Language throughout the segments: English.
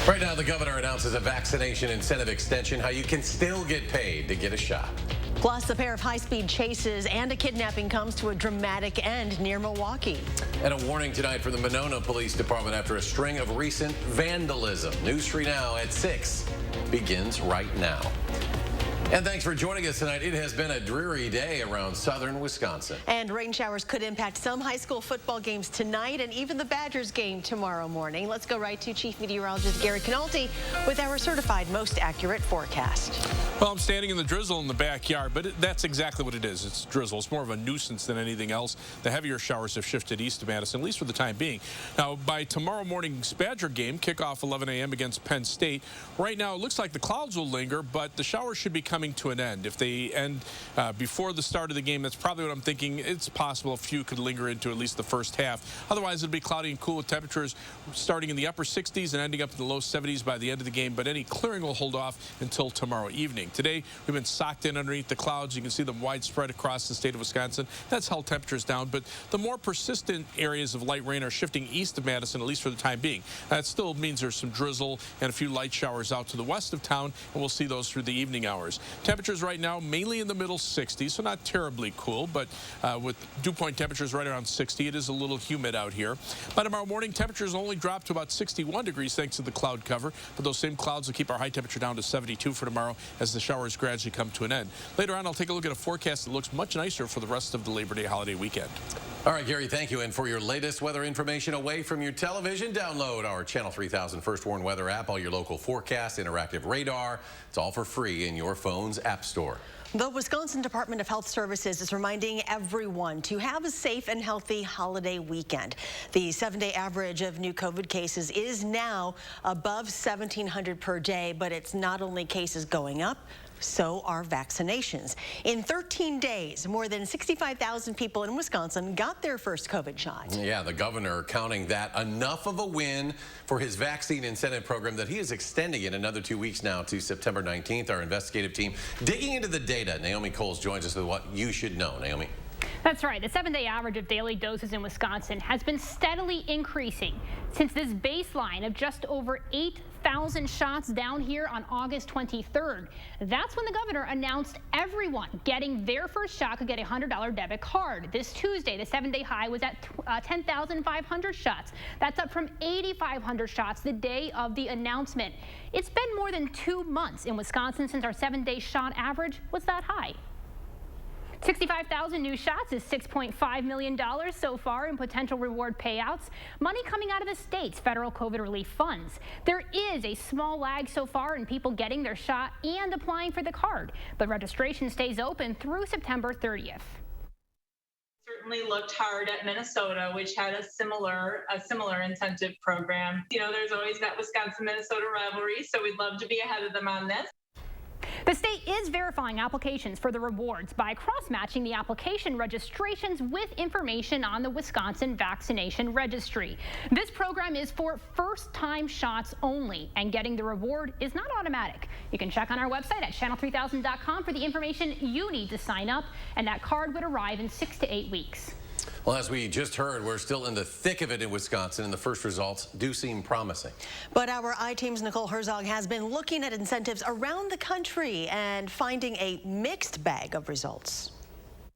Right now, the governor announces a vaccination incentive extension, how you can still get paid to get a shot. Plus, a pair of high-speed chases and a kidnapping comes to a dramatic end near Milwaukee. And a warning tonight from the Monona Police Department after a string of recent vandalism. News 3 Now at 6 begins right now. And thanks for joining us tonight. It has been a dreary day around southern Wisconsin. And rain showers could impact some high school football games tonight and even the Badgers game tomorrow morning. Let's go right to Chief Meteorologist Gary Canalti with our certified most accurate forecast. Well, I'm standing in the drizzle in the backyard, but that's exactly what it is. It's drizzle. It's more of a nuisance than anything else. The heavier showers have shifted east of Madison, at least for the time being. Now, by tomorrow morning's Badger game, kickoff 11 a.m. against Penn State, right now it looks like the clouds will linger, but the showers should be coming to an end. If they end before the start of the game, that's probably what I'm thinking. It's possible a few could linger into at least the first half. Otherwise, it'll be cloudy and cool with temperatures starting in the upper 60s and ending up in the low 70s by the end of the game, but any clearing will hold off until tomorrow evening. Today, we've been socked in underneath the clouds. You can see them widespread across the state of Wisconsin. That's held temperatures down, but the more persistent areas of light rain are shifting east of Madison, at least for the time being. That still means there's some drizzle and a few light showers out to the west of town, and we'll see those through the evening hours. Temperatures right now mainly in the middle 60s, so not terribly cool, but with dew point temperatures right around 60, it is a little humid out here. By tomorrow morning, temperatures only drop to about 61 degrees thanks to the cloud cover, but those same clouds will keep our high temperature down to 72 for tomorrow as the showers gradually come to an end. Later on, I'll take a look at a forecast that looks much nicer for the rest of the Labor Day holiday weekend. All right, Gary, thank you. And for your latest weather information away from your television, download our Channel 3000 First Warn Weather app, all your local forecasts, interactive radar. It's all for free in your phone's app store. The Wisconsin Department of Health Services is reminding everyone to have a safe and healthy holiday weekend. The 7-day average of new COVID cases is now above 1,700 per day, but it's not only cases going up, so are vaccinations. In 13 days, more than 65,000 people in Wisconsin got their first COVID shot. Yeah, the governor counting that enough of a win for his vaccine incentive program that he is extending it another 2 weeks now to September 19th. Our investigative team digging into the data. Naomi Coles joins us with what you should know. Naomi. That's right. The 7-day average of daily doses in Wisconsin has been steadily increasing since this baseline of just over 8,000 shots down here on August 23rd. That's when the governor announced everyone getting their first shot could get a $100 debit card. This Tuesday, the 7-day high was at 10,500 shots. That's up from 8,500 shots the day of the announcement. It's been more than 2 months in Wisconsin since our 7-day shot average was that high. 65,000 new shots is $6.5 million so far in potential reward payouts, money coming out of the state's federal COVID relief funds. There is a small lag so far in people getting their shot and applying for the card, but registration stays open through September 30th. Certainly looked hard at Minnesota, which had a similar incentive program. You know, there's always that Wisconsin-Minnesota rivalry, so we'd love to be ahead of them on this. The state is verifying applications for the rewards by cross-matching the application registrations with information on the Wisconsin Vaccination Registry. This program is for first-time shots only, and getting the reward is not automatic. You can check on our website at channel3000.com for the information you need to sign up, and that card would arrive in 6 to 8 weeks. Well, as we just heard, we're still in the thick of it in Wisconsin, and the first results do seem promising. But our I-Team's Nicole Herzog has been looking at incentives around the country and finding a mixed bag of results.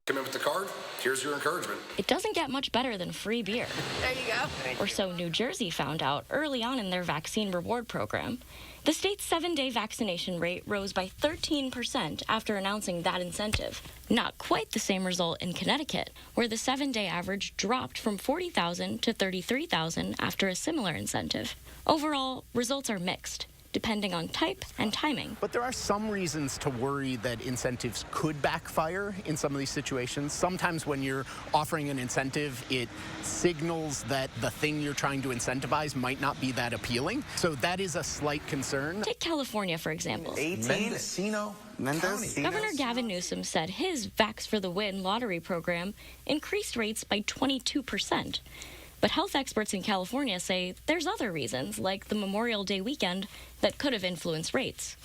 Come in with the card, here's your encouragement. It doesn't get much better than free beer. There you go. Or so New Jersey found out early on in their vaccine reward program. The state's 7-day vaccination rate rose by 13% after announcing that incentive. Not quite the same result in Connecticut, where the 7-day average dropped from 40,000 to 33,000 after a similar incentive. Overall, results are mixed, depending on type and timing. But there are some reasons to worry that incentives could backfire in some of these situations. Sometimes when you're offering an incentive, it signals that the thing you're trying to incentivize might not be that appealing. So that is a slight concern. Take California, for example. Mendocino County. Governor Gavin Newsom said his Vax for the Win lottery program increased rates by 22%. But health experts in California say there's other reasons, like the Memorial Day weekend, that could have influenced rates.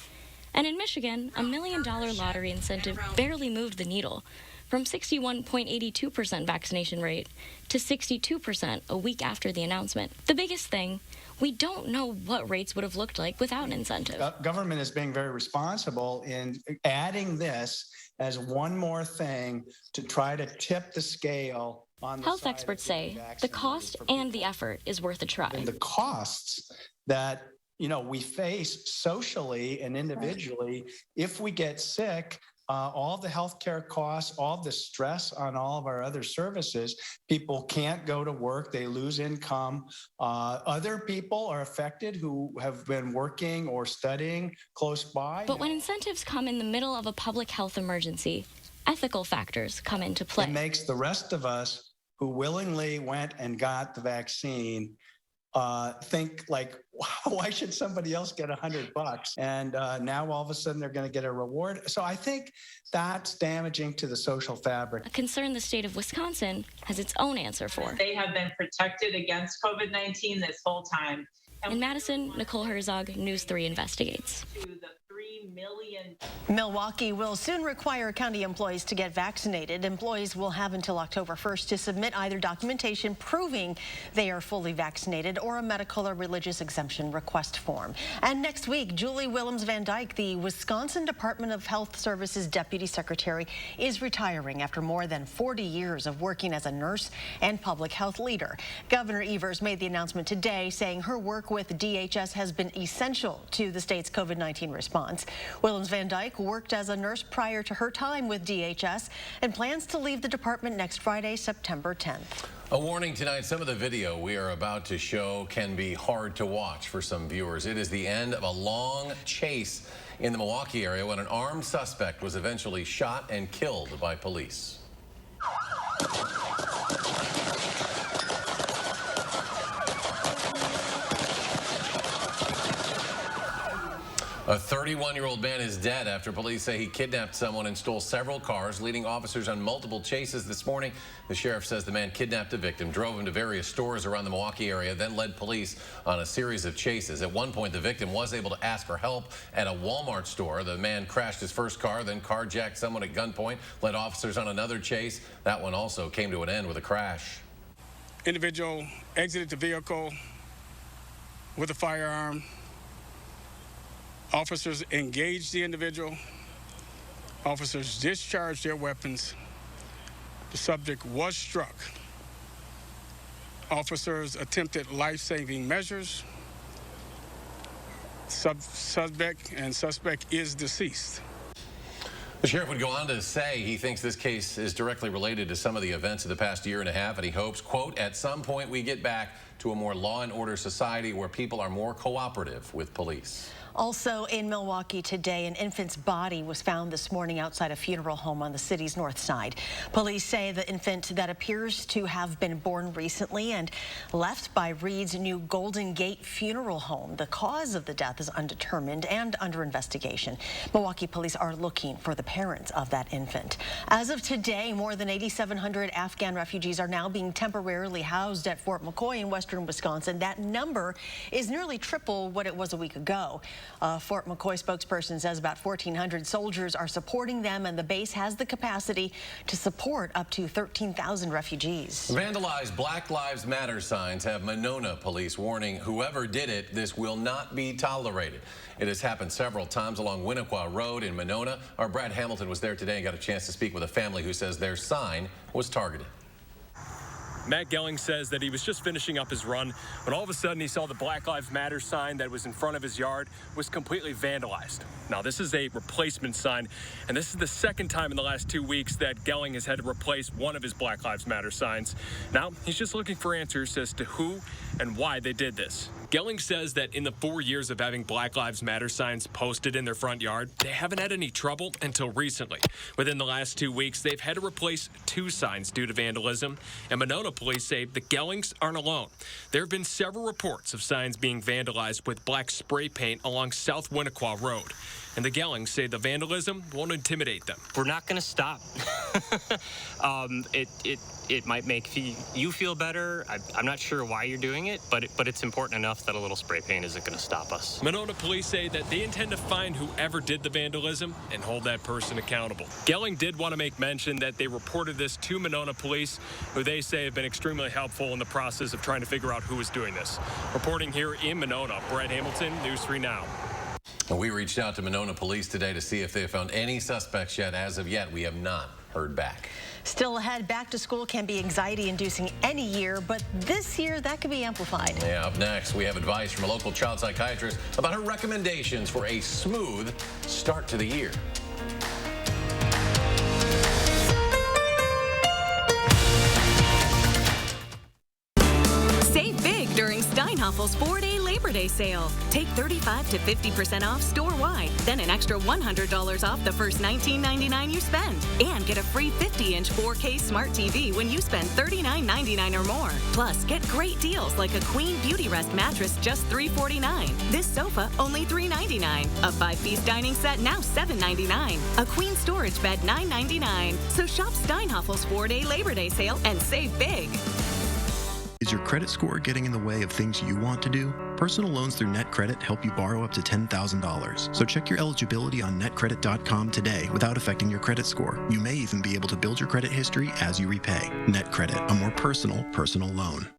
And in Michigan, a $1 million lottery incentive barely moved the needle, from 61.82% vaccination rate to 62% a week after the announcement. The biggest thing we don't know what rates would have looked like without an incentive. Government is being very responsible in adding this as one more thing to try to tip the scale on the Health experts say the cost and the effort is worth a try. And the costs that we face socially and individually if we get sick, all the healthcare costs, all the stress on all of our other services. People can't go to work. They lose income. Other people are affected who have been working or studying close by. But when incentives come in the middle of a public health emergency, ethical factors come into play. It makes the rest of us who willingly went and got the vaccine think like, why should somebody else get $100? And now all of a sudden they're going to get a reward. So I think that's damaging to the social fabric. A concern the state of Wisconsin has its own answer for. They have been protected against COVID-19 this whole time. In Madison, Nicole Herzog, News 3 investigates. Milwaukee will soon require county employees to get vaccinated. Employees will have until October 1st to submit either documentation proving they are fully vaccinated or a medical or religious exemption request form. And next week, Julie Willems-Van Dyke, the Wisconsin Department of Health Services Deputy Secretary, is retiring after more than 40 years of working as a nurse and public health leader. Governor Evers made the announcement today, saying her work with DHS has been essential to the state's COVID-19 response. Willems-Van Dyke worked as a nurse prior to her time with DHS and plans to leave the department next Friday, September 10th. A warning tonight, some of the video we are about to show can be hard to watch for some viewers. It is the end of a long chase in the Milwaukee area when an armed suspect was eventually shot and killed by police. A 31-year-old man is dead after police say he kidnapped someone and stole several cars, leading officers on multiple chases this morning. The sheriff says the man kidnapped a victim, drove him to various stores around the Milwaukee area, then led police on a series of chases. At one point, the victim was able to ask for help at a Walmart store. The man crashed his first car, then carjacked someone at gunpoint, led officers on another chase. That one also came to an end with a crash. Individual exited the vehicle with a firearm. Officers engaged the individual. Officers discharged their weapons. The subject was struck. Officers attempted life-saving measures. Suspect is deceased. The sheriff would go on to say he thinks this case is directly related to some of the events of the past year and a half, and he hopes, quote, at some point we get back to a more law and order society where people are more cooperative with police. Also in Milwaukee today, an infant's body was found this morning outside a funeral home on the city's north side. Police say the infant that appears to have been born recently and left by Reed's new Golden Gate Funeral Home. The cause of the death is undetermined and under investigation. Milwaukee police are looking for the parents of that infant. As of today, more than 8,700 Afghan refugees are now being temporarily housed at Fort McCoy in western Wisconsin. That number is nearly triple what it was a week ago. Fort McCoy spokesperson says about 1,400 soldiers are supporting them, and the base has the capacity to support up to 13,000 refugees. Vandalized Black Lives Matter signs have Monona police warning whoever did it, this will not be tolerated. It has happened several times along Winnequa Road in Monona. Our Brad Hamilton was there today and got a chance to speak with a family who says their sign was targeted. Matt Gelling says that he was just finishing up his run when all of a sudden he saw the Black Lives Matter sign that was in front of his yard was completely vandalized. Now, this is a replacement sign, and this is the second time in the last 2 weeks that Gelling has had to replace one of his Black Lives Matter signs. Now, he's just looking for answers as to who and why they did this. Gelling says that in the 4 years of having Black Lives Matter signs posted in their front yard, they haven't had any trouble until recently. Within the last 2 weeks, they've had to replace 2 signs due to vandalism, and Monona police say the Gellings aren't alone. There have been several reports of signs being vandalized with black spray paint along South Winnequa Road. and the Gellings say the vandalism won't intimidate them. We're not going to stop. It might make you feel better. I'm not sure why you're doing it, but it's important enough that a little spray paint isn't going to stop us. Monona police say that they intend to find whoever did the vandalism and hold that person accountable. Gelling did want to make mention that they reported this to Monona police, who they say have been extremely helpful in the process of trying to figure out who is doing this. Reporting here in Monona, Brett Hamilton, News 3 Now. We reached out to Monona police today to see if they have found any suspects yet. As of yet, we have not heard back. Still ahead, back to school can be anxiety-inducing any year, but this year that could be amplified. Yeah, up next, we have advice from a local child psychiatrist about her recommendations for a smooth start to the year. Save big during Steinhaffel's 4-day Labor Day sale. Take 35 to 50% off store-wide, then an extra $100 off the first $19.99 you spend. And get a free 50-inch 4K smart TV when you spend $39.99 or more. Plus, get great deals like a Queen Beauty Rest mattress just $349. This sofa only $399. A 5-piece dining set now $799. A queen storage bed $999. So shop Steinhaffel's 4-day Labor Day sale and save big. Is your credit score getting in the way of things you want to do? Personal loans through NetCredit help you borrow up to $10,000. So check your eligibility on netcredit.com today without affecting your credit score. You may even be able to build your credit history as you repay. NetCredit, a more personal loan.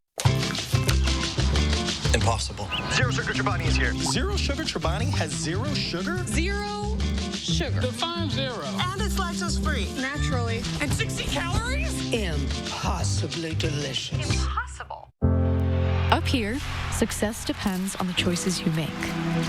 Impossible. Zero Sugar Chobani is here. Zero Sugar Chobani has zero sugar? Zero sugar. Define zero. And it's lactose free. Naturally. And 60 calories? Impossibly delicious. Impossible. Up here, success depends on the choices you make.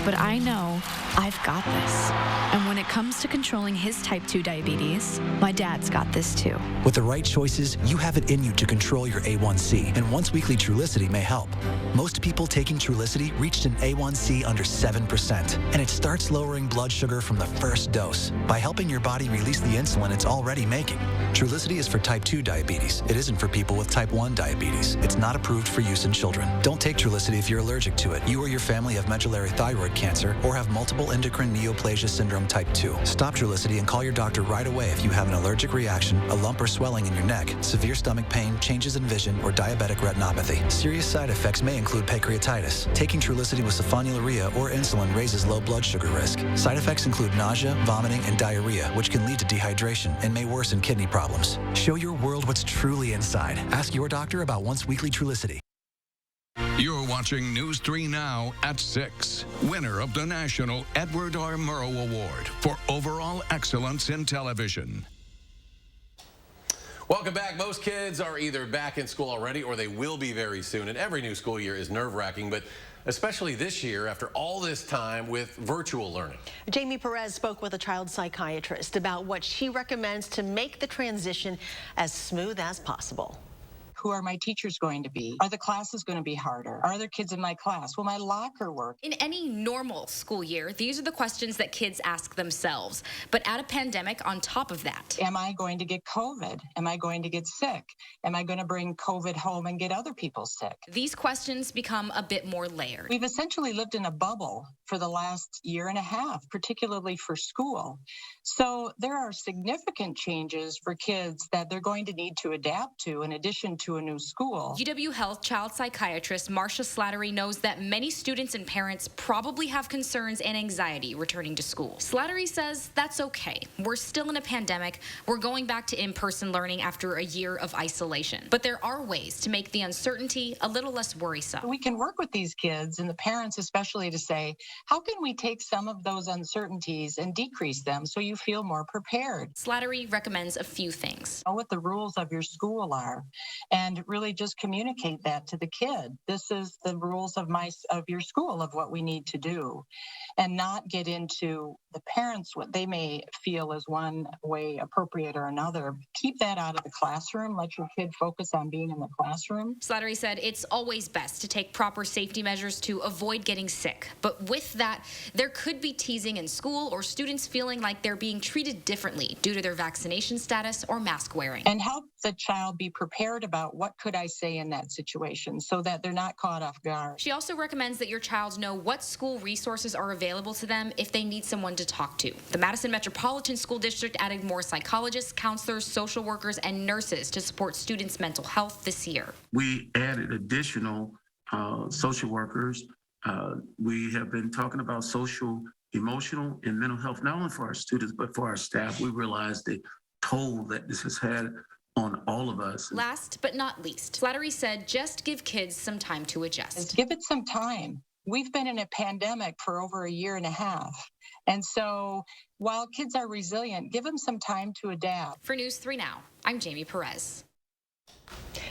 But I know I've got this. And when it comes to controlling his type 2 diabetes, my dad's got this too. With the right choices, you have it in you to control your A1C, and once-weekly Trulicity may help. Most people taking Trulicity reached an A1C under 7%, and it starts lowering blood sugar from the first dose by helping your body release the insulin it's already making. Trulicity is for type 2 diabetes. It isn't for people with type 1 diabetes. It's not approved for use in children. Don't take Trulicity if you're allergic to it. You or your family have medullary thyroid cancer or have multiple endocrine neoplasia syndrome type 2. Stop Trulicity and call your doctor right away if you have an allergic reaction, a lump or swelling in your neck, severe stomach pain, changes in vision, or diabetic retinopathy. Serious side effects may include pancreatitis. Taking Trulicity with sulfonylurea or insulin raises low blood sugar risk. Side effects include nausea, vomiting, and diarrhea, which can lead to dehydration and may worsen kidney problems. Show your world what's truly inside. Ask your doctor about once-weekly Trulicity. You're watching News 3 Now at 6. Winner of the National Edward R. Murrow Award for Overall Excellence in Television. Welcome back. Most kids are either back in school already or they will be very soon. And every new school year is nerve-wracking, but especially this year after all this time with virtual learning. Jamie Perez spoke with a child psychiatrist about what she recommends to make the transition as smooth as possible. Who are my teachers going to be? Are the classes going to be harder? Are there kids in my class? Will my locker work? In any normal school year, these are the questions that kids ask themselves. But add a pandemic on top of that. Am I going to get COVID? Am I going to get sick? Am I going to bring COVID home and get other people sick? These questions become a bit more layered. We've essentially lived in a bubble for the last year and a half, particularly for school. So there are significant changes for kids that they're going to need to adapt to in addition to a new school. UW Health child psychiatrist Marcia Slattery knows that many students and parents probably have concerns and anxiety returning to school. Slattery says that's okay. We're still in a pandemic. We're going back to in-person learning after a year of isolation. But there are ways to make the uncertainty a little less worrisome. We can work with these kids and the parents especially to say, how can we take some of those uncertainties and decrease them so you feel more prepared? Slattery recommends a few things. Know what the rules of your school are and really just communicate that to the kid. This is the rules of your school of what we need to do, and not get into the parents what they may feel is one way appropriate or another. Keep that out of the classroom. Let your kid focus on being in the classroom. Slattery said it's always best to take proper safety measures to avoid getting sick. But with With that, there could be teasing in school or students feeling like they're being treated differently due to their vaccination status or mask wearing. And help the child be prepared about what could I say in that situation so that they're not caught off guard. She also recommends that your child know what school resources are available to them if they need someone to talk to. The Madison Metropolitan School District added more psychologists, counselors, social workers, and nurses to support students' mental health this year. We added additional social workers. We have been talking about social, emotional, and mental health, not only for our students, but for our staff. We realize the toll that this has had on all of us. Last but not least, Slattery said just give kids some time to adjust. Give it some time. We've been in a pandemic for over a year and a half. And so while kids are resilient, give them some time to adapt. For News 3 Now, I'm Jamie Perez.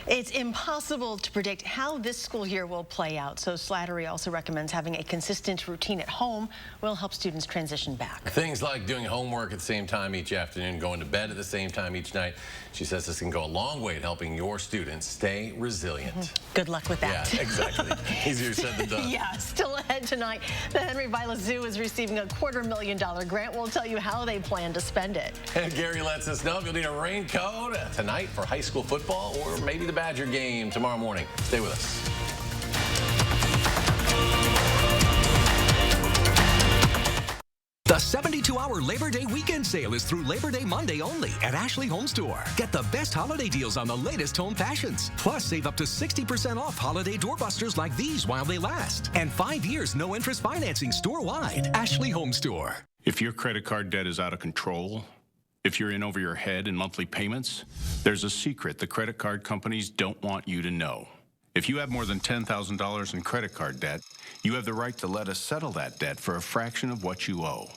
It's impossible to predict how this school year will play out, so Slattery also recommends having a consistent routine at home will help students transition back. Things like doing homework at the same time each afternoon, going to bed at the same time each night. She says this can go a long way in helping your students stay resilient. Good luck with that. Yeah, exactly. Easier said than done. Yeah, still ahead tonight. The Henry Vilas Zoo is receiving a $250,000 grant. We'll tell you how they plan to spend it. And Gary lets us know if you'll need a raincoat tonight for high school football or maybe the Badger game tomorrow morning. Stay with us. The 72-hour Labor Day weekend sale is through Labor Day Monday only at Ashley Home Store. Get the best holiday deals on the latest home fashions. Plus, save up to 60% off holiday doorbusters like these while they last. And 5 years no-interest financing store-wide. Ashley Home Store. If your credit card debt is out of control, if you're in over your head in monthly payments, there's a secret the credit card companies don't want you to know. If you have more than $10,000 in credit card debt, you have the right to let us settle that debt for a fraction of what you owe.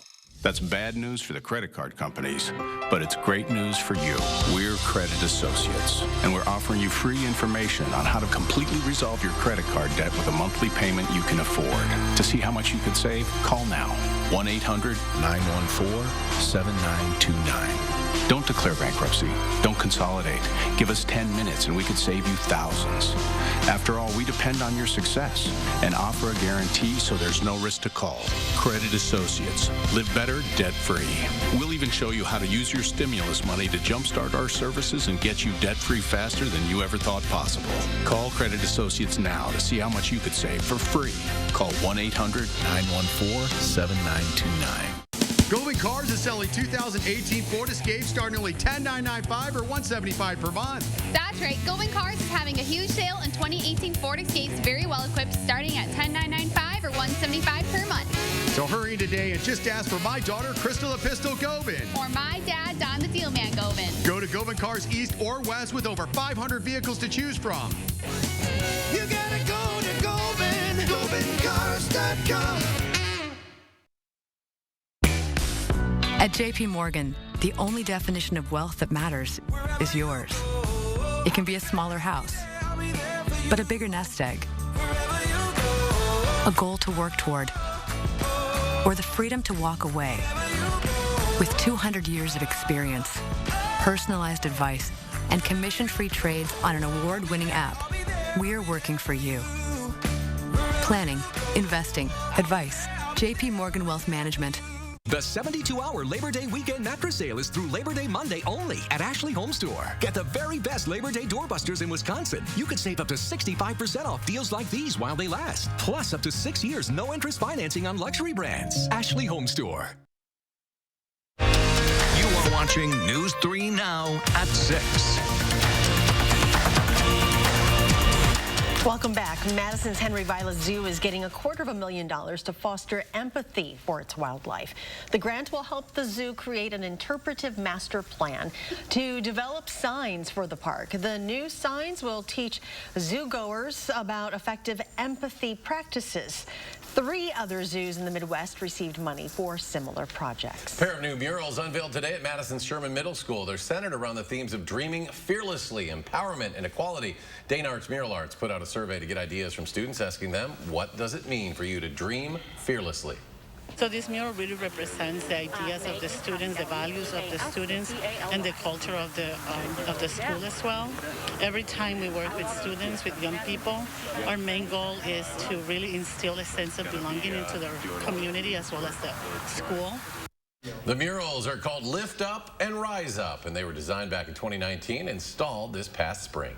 That's bad news for the credit card companies, but it's great news for you. We're Credit Associates, and we're offering you free information on how to completely resolve your credit card debt with a monthly payment you can afford. To see how much you could save, call now. 1-800-914-7929. Don't declare bankruptcy. Don't consolidate. Give us 10 minutes and we could save you thousands. After all, we depend on your success and offer a guarantee so there's no risk to call. Credit Associates. Live better, debt-free. We'll even show you how to use your stimulus money to jumpstart our services and get you debt-free faster than you ever thought possible. Call Credit Associates now to see how much you could save for free. Call 1-800-914-7929. Goldman Cars is selling 2018 Ford Escape starting only $10,995 or $175 per month. That's right. Goldman Cars is having a huge sale on 2018 Ford Escapes, very well equipped, starting at $10,995 or $175 per month. So hurry in today and just ask for my daughter, Crystal the Pistol Gobin. Or my dad, Don the Deal Man Gobin. Go to Goldman Cars East or West with over 500 vehicles to choose from. You gotta go to Goldman, GoldmanCars.com. At JP Morgan, the only definition of wealth that matters is yours. It can be a smaller house, but a bigger nest egg, a goal to work toward, or the freedom to walk away. With 200 years of experience, personalized advice, and commission-free trades on an award-winning app, we're working for you. Planning, investing, advice. JP Morgan Wealth Management. The 72-hour Labor Day weekend mattress sale is through Labor Day Monday only at Ashley Home Store. Get the very best Labor Day doorbusters in Wisconsin. You could save up to 65% off deals like these while they last. Plus up to 6 years no-interest financing on luxury brands. Ashley Home Store. You are watching News 3 Now at 6. Welcome back. Madison's Henry Vilas Zoo is getting $250,000 to foster empathy for its wildlife. The grant will help the zoo create an interpretive master plan to develop signs for the park. The new signs will teach zoo-goers about effective empathy practices. 3 other zoos in the Midwest received money for similar projects. A pair of new murals unveiled today at Madison's Sherman Middle School. They're centered around the themes of dreaming fearlessly, empowerment, and equality. Dane Arts Mural Arts put out a survey to get ideas from students, asking them, what does it mean for you to dream fearlessly? So this mural really represents the ideas of the students, the values of the students, and the culture of the school as well. Every time we work with students, with young people, our main goal is to really instill a sense of belonging into their community as well as the school. The murals are called Lift Up and Rise Up, and they were designed back in 2019, installed this past spring.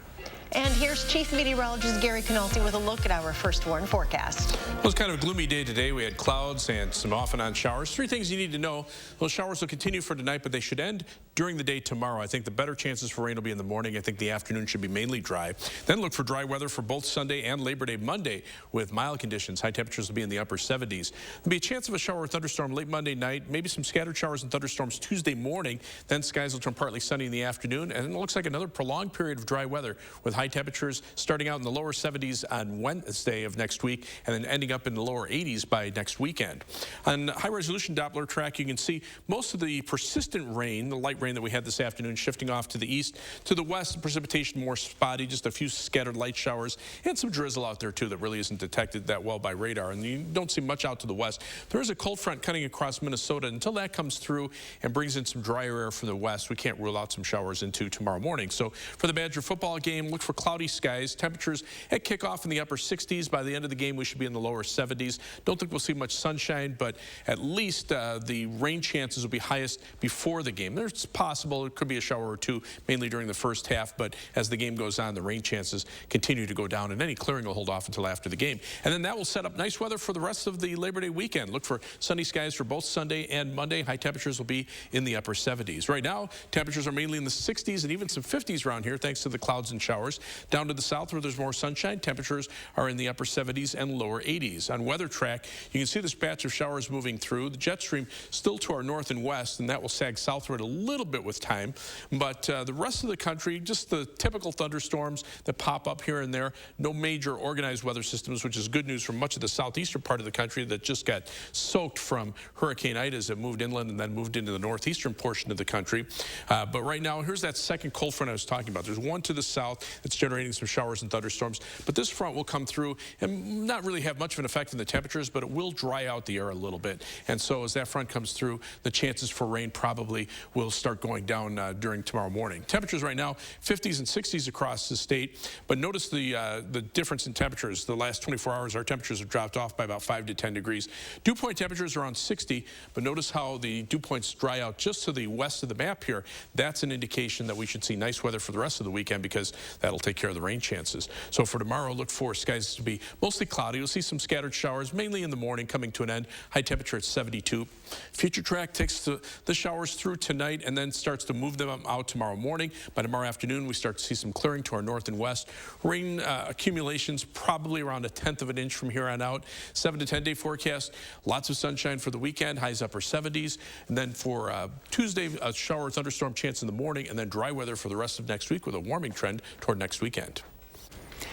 And here's Chief Meteorologist Gary Canolti with a look at our first warn forecast. It was kind of a gloomy day today. We had clouds and some off and on showers. Three things you need to know. Those showers will continue for tonight, but they should end during the day tomorrow. I think the better chances for rain will be in the morning. I think the afternoon should be mainly dry. Then look for dry weather for both Sunday and Labor Day Monday with mild conditions. High temperatures will be in the upper 70s. There'll be a chance of a shower or thunderstorm late Monday night, maybe some scattered showers and thunderstorms Tuesday morning. Then skies will turn partly sunny in the afternoon, and it looks like another prolonged period of dry weather with high temperatures starting out in the lower 70s on Wednesday of next week and then ending up in the lower 80s by next weekend. On high-resolution Doppler track, you can see most of the persistent rain, the light rain that we had this afternoon, shifting off to the east. To the west, the precipitation more spotty, just a few scattered light showers and some drizzle out there, too, that really isn't detected that well by radar. And you don't see much out to the west. There is a cold front cutting across Minnesota. Until that comes through and brings in some drier air from the west, we can't rule out some showers into tomorrow morning. So for the Badger football game, look for cloudy skies. Temperatures at kickoff in the upper 60s. By the end of the game, we should be in the lower 70s. Don't think we'll see much sunshine, but at least the rain chances will be highest before the game. It's possible it could be a shower or two, mainly during the first half, but as the game goes on, the rain chances continue to go down, and any clearing will hold off until after the game. And then that will set up nice weather for the rest of the Labor Day weekend. Look for sunny skies for both Sunday and Monday. High temperatures will be in the upper 70s. Right now, temperatures are mainly in the 60s and even some 50s around here, thanks to the clouds and showers. Down to the south where there's more sunshine, temperatures are in the upper 70s and lower 80s. On weather track, you can see this patch of showers moving through. The jet stream still to our north and west, and that will sag southward a little bit with time. But the rest of the country, just the typical thunderstorms that pop up here and there. No major organized weather systems, which is good news for much of the southeastern part of the country that just got soaked from Hurricane Ida as it moved inland and then moved into the northeastern portion of the country. But right now, here's that second cold front I was talking about. There's one to the south that's generating some showers and thunderstorms. But this front will come through and not really have much of an effect on the temperatures, but it will dry out the air a little bit. And so as that front comes through, the chances for rain probably will start going down during tomorrow morning. Temperatures right now, 50s and 60s across the state. But notice the difference in temperatures. The last 24 hours, our temperatures have dropped off by about 5 to 10 degrees. Dew point temperatures are around 60, but notice how the dew points dry out just to the west of the map here. That's an indication that we should see nice weather for the rest of the weekend because that'll take care of the rain chances. So for tomorrow, look for skies to be mostly cloudy. You'll see some scattered showers, mainly in the morning, coming to an end. High temperature at 72. Future track takes the showers through tonight and then starts to move them out tomorrow morning. By tomorrow afternoon, we start to see some clearing to our north and west. Rain accumulations probably around 1/10 of an inch from here on out. 7 to 10 day forecast. Lots of sunshine for the weekend. Highs upper 70s. And then for Tuesday, a shower or thunderstorm chance in the morning, and then dry weather for the rest of next week with a warming trend toward next weekend.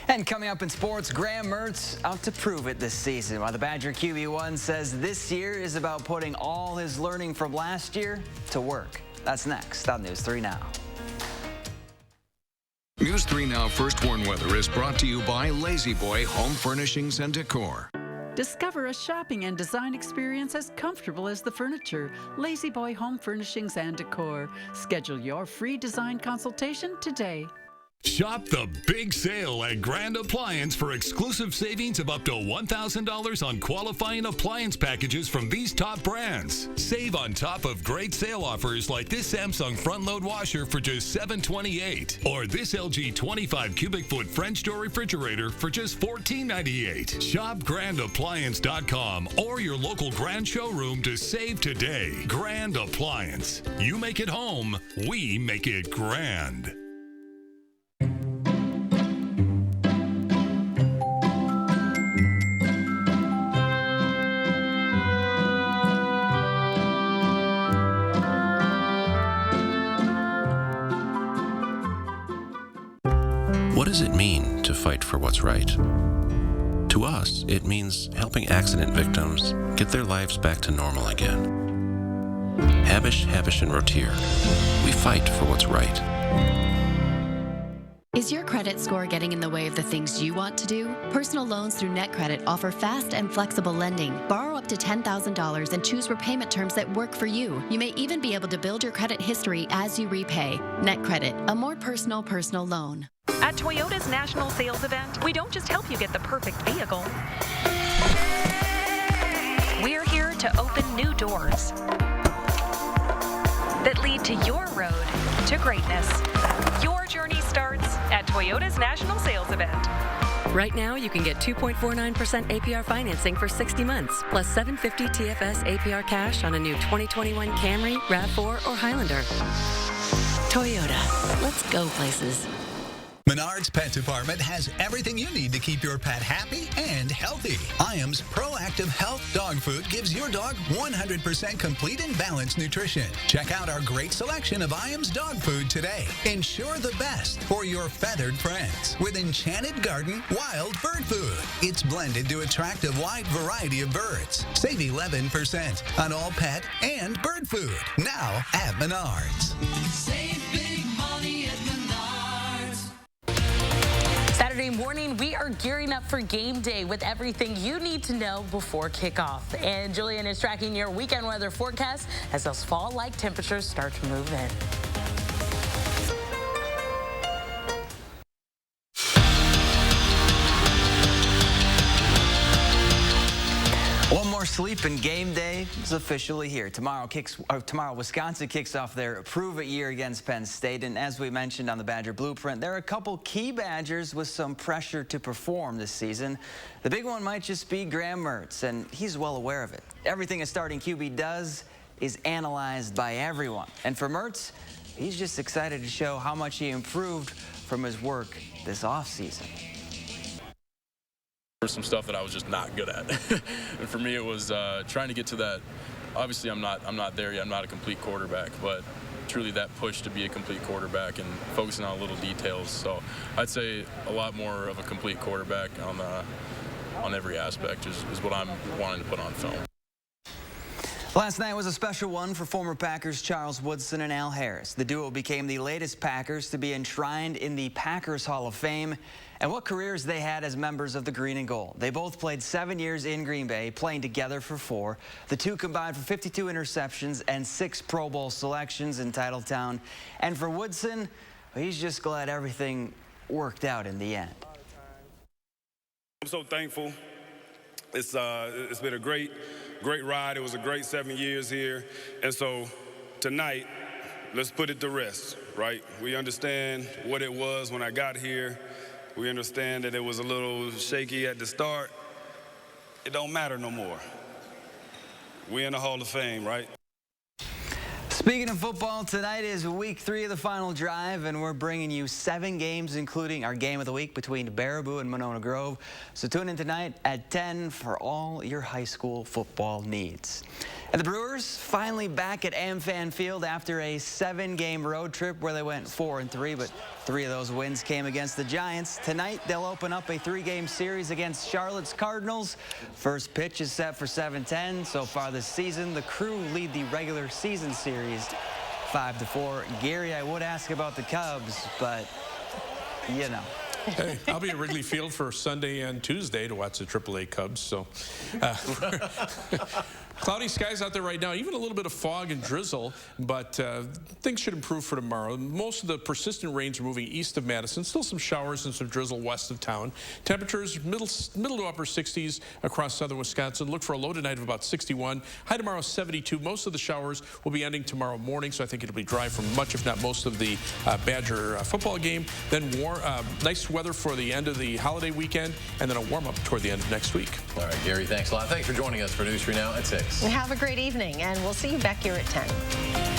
And coming up in sports, Graham Mertz out to prove it this season. While the Badger QB1 says this year is about putting all his learning from last year to work. That's next on News 3 Now. News 3 Now First Warn Weather is brought to you by Lazy Boy Home Furnishings and Decor. Discover a shopping and design experience as comfortable as the furniture. Lazy Boy Home Furnishings and Decor. Schedule your free design consultation today. Shop the big sale at Grand Appliance for exclusive savings of up to $1,000 on qualifying appliance packages from these top brands. Save on top of great sale offers like this Samsung front-load washer for just $728, or this LG 25 cubic foot French door refrigerator for just $14.98. Shop GrandAppliance.com or your local Grand showroom to save today. Grand Appliance. You make it home, we make it grand. What does it mean to fight for what's right? To us, it means helping accident victims get their lives back to normal again. Habish, and Rotier, we fight for what's right. Is your credit score getting in the way of the things you want to do? Personal loans through NetCredit offer fast and flexible lending. Borrow up to $10,000 and choose repayment terms that work for you. You may even be able to build your credit history as you repay. NetCredit, a more personal loan. At Toyota's national sales event, we don't just help you get the perfect vehicle. We're here to open new doors that lead to your road to greatness. Your journey starts at Toyota's national sales event. Right now, you can get 2.49% APR financing for 60 months, plus $750 TFS APR cash on a new 2021 Camry, RAV4, or Highlander. Toyota. Let's go places. Menards Pet Department has everything you need to keep your pet happy and healthy. IAM's Proactive Health Dog Food gives your dog 100% complete and balanced nutrition. Check out our great selection of IAM's dog food today. Ensure the best for your feathered friends with Enchanted Garden Wild Bird Food. It's blended to attract a wide variety of birds. Save 11% on all pet and bird food. Now at Menards. Save big money at Menards. Saturday morning, we are gearing up for game day with everything you need to know before kickoff. And Julian is tracking your weekend weather forecast as those fall-like temperatures start to move in. One more sleep and game day is officially here. Tomorrow, Wisconsin kicks off their Prove It year against Penn State. And as we mentioned on the Badger Blueprint, there are a couple key Badgers with some pressure to perform this season. The big one might just be Graham Mertz, and he's well aware of it. Everything a starting QB does is analyzed by everyone. And for Mertz, he's just excited to show how much he improved from his work this offseason. There's some stuff that I was just not good at. And for me, it was trying to get to that. Obviously, I'm not there yet. I'm not a complete quarterback, but truly that push to be a complete quarterback and focusing on little details. So I'd say a lot more of a complete quarterback on every aspect is what I'm wanting to put on film. Last night was a special one for former Packers Charles Woodson and Al Harris. The duo became the latest Packers to be enshrined in the Packers Hall of Fame. And what careers they had as members of the Green and Gold. They both played 7 years in Green Bay, playing together for 4. The two combined for 52 interceptions and 6 Pro Bowl selections in Titletown. And for Woodson, he's just glad everything worked out in the end. I'm so thankful. It's been a great ride. It was a great 7 years here. And so tonight, let's put it to rest, right? We understand what it was when I got here. We understand that it was a little shaky at the start. It don't matter no more. We're in the Hall of Fame, right? Speaking of football, tonight is week 3 of the final drive, and we're bringing you 7 games, including our game of the week between Baraboo and Monona Grove. So tune in tonight at 10 for all your high school football needs. And the Brewers finally back at AmFan Field after a 7-game road trip where they went 4-3, but 3 of those wins came against the Giants. Tonight, they'll open up a 3-game series against Charlotte's Cardinals. First pitch is set for 7:10. So far this season, the Crew lead the regular season series 5-4. Gary, I would ask about the Cubs, but you know. Hey, I'll be at Wrigley Field for Sunday and Tuesday to watch the AAA Cubs. So, cloudy skies out there right now, even a little bit of fog and drizzle, but things should improve for tomorrow. Most of the persistent rains are moving east of Madison. Still some showers and some drizzle west of town. Temperatures middle to upper 60s across southern Wisconsin. Look for a low tonight of about 61. High tomorrow 72. Most of the showers will be ending tomorrow morning, so I think it'll be dry for much, if not most, of the Badger football game. Then nice weather for the end of the holiday weekend, and then a warm-up toward the end of next week. All right, Gary, thanks a lot. Thanks for joining us for News 3 Now at 6. Have a great evening, and we'll see you back here at 10.